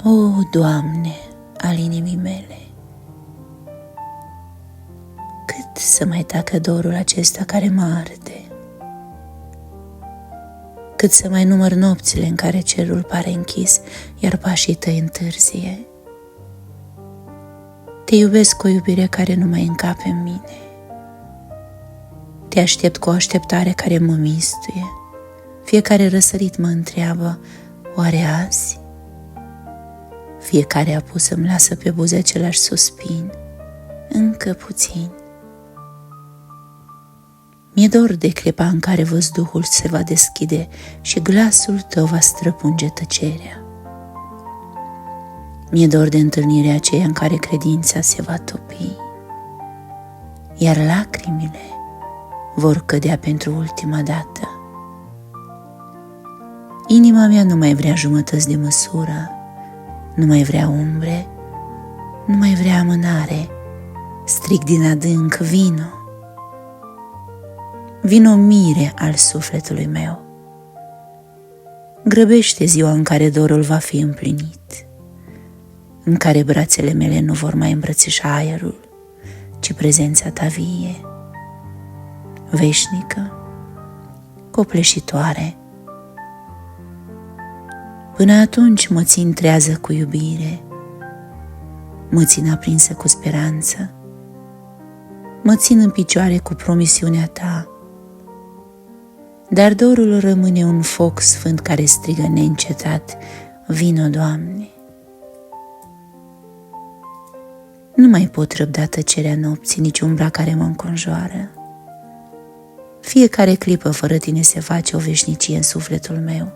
O, Doamne, al inimii mele, cât să mai tacă dorul acesta care mă arde, cât să mai număr nopțile în care cerul pare închis, iar pașii tăi întârzie. Te iubesc cu o iubire care nu mai încape în mine. Te aștept cu o așteptare care mă mistuie. Fiecare răsărit mă întreabă, oare azi? Fiecare apus îmi lasă pe buze același suspin, încă puțin. Mi-e dor de clipa în care văzduhul se va deschide și glasul tău va străpunge tăcerea. Mi-e dor de întâlnirea aceea în care credința se va topi, iar lacrimile vor cădea pentru ultima dată. Inima mea nu mai vrea jumătăți de măsură, nu mai vrea umbre, nu mai vrea amânare. Strig din adânc, vino! Vino, mire al sufletului meu! Grăbește ziua în care dorul va fi împlinit, în care brațele mele nu vor mai îmbrățișa aerul, ci prezența ta vie, veșnică, copleșitoare. Până atunci mă țin trează cu iubire, mă țin aprinsă cu speranță, mă țin în picioare cu promisiunea ta, dar dorul rămâne un foc sfânt care strigă neîncetat, vino, Doamne! Nu mai pot răbda tăcerea nopții, nici umbra care mă înconjoară. Fiecare clipă fără tine se face o veșnicie în sufletul meu.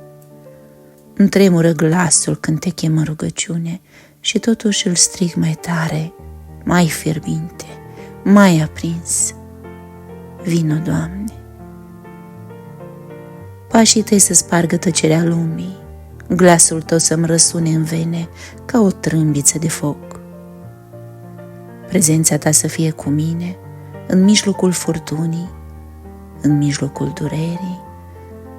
Îmi tremură glasul când te chem în rugăciune și totuși îl strig mai tare, mai fierbinte, mai aprins. Vino, Doamne! Pașii tăi să spargă tăcerea lumii, glasul tău să-mi răsune în vene ca o trâmbiță de foc. Prezența ta să fie cu mine în mijlocul furtunii, în mijlocul durerii,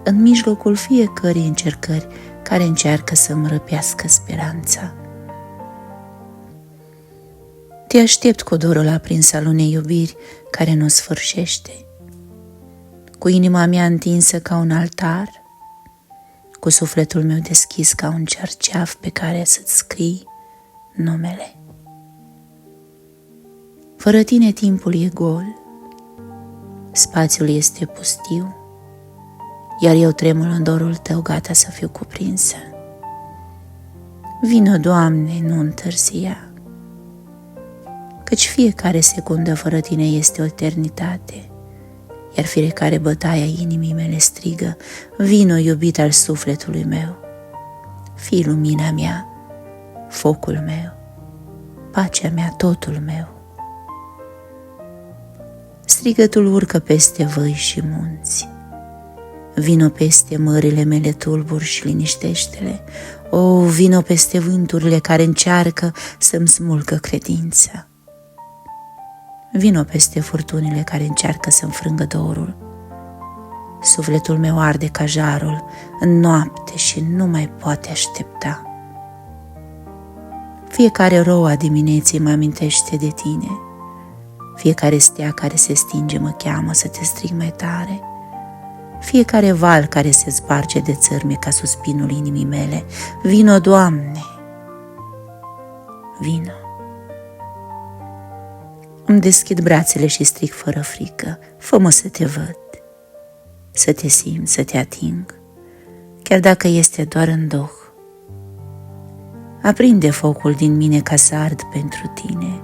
în mijlocul fiecărei încercări care încearcă să-mi răpească speranța. Te aștept cu dorul aprins al unei iubiri care nu sfârșește, cu inima mea întinsă ca un altar, cu sufletul meu deschis ca un cerceaf pe care să-ți scrii numele. Fără tine timpul e gol, spațiul este pustiu, iar eu tremur în dorul tău, gata să fiu cuprinsă. Vino, Doamne, nu întârzia, căci fiecare secundă fără tine este o eternitate, iar fiecare bătaie a inimii mele strigă, vino, iubit al sufletului meu, fii lumina mea, focul meu, pacea mea, totul meu. Strigătul urcă peste văi și munți, vino peste mările mele tulburi și liniștește-le. O, vino peste vânturile care încearcă să-mi smulgă credința. Vino peste furtunile care încearcă să-mi frângă dorul. Sufletul meu arde ca jarul în noapte și nu mai poate aștepta. Fiecare rouă a dimineții mă amintește de tine. Fiecare stea care se stinge mă cheamă să te strig mai tare. Fiecare val care se sparge de țărme ca suspinul inimii mele. Vino, Doamne! Vino! Îmi deschid brațele și strig fără frică, fă-mă să te văd, să te simt, să te ating, chiar dacă este doar în duh. Aprinde focul din mine ca să ard pentru tine,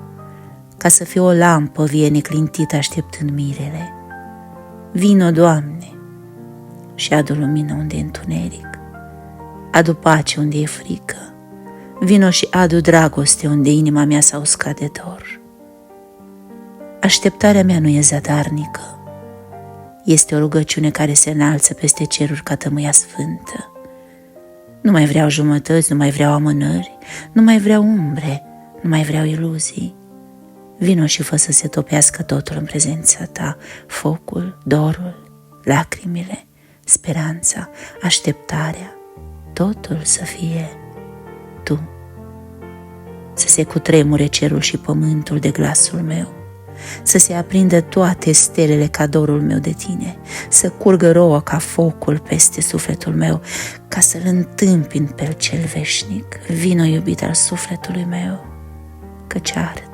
ca să fiu o lampă vie neclintită așteptând mirele. Vino, Doamne, și adu lumină unde e întuneric, adu pace unde e frică, vino și adu dragoste unde inima mea s-a uscat de dor. Așteptarea mea nu e zadarnică, este o rugăciune care se înalță peste ceruri ca tămâia sfântă. Nu mai vreau jumătăți, nu mai vreau amânări, nu mai vreau umbre, nu mai vreau iluzii. Vino și fă să se topească totul în prezența ta, focul, dorul, lacrimile, speranța, așteptarea, totul să fie tu. să se cutremure cerul și pământul de glasul meu, să se aprindă toate stelele ca dorul meu de tine, să curgă roa ca focul peste sufletul meu, ca să-l întâmpin pe cel veșnic. Vino, iubit al sufletului meu, căci ard.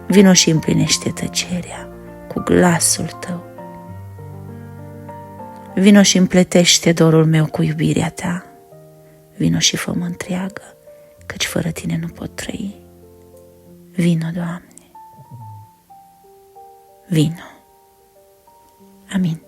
Vino și împlinește tăcerea cu glasul tău. Vino și împletește dorul meu cu iubirea ta. Vino și fă-mă întreagă, căci fără tine nu pot trăi. Vino, Doamne, vino. Amin.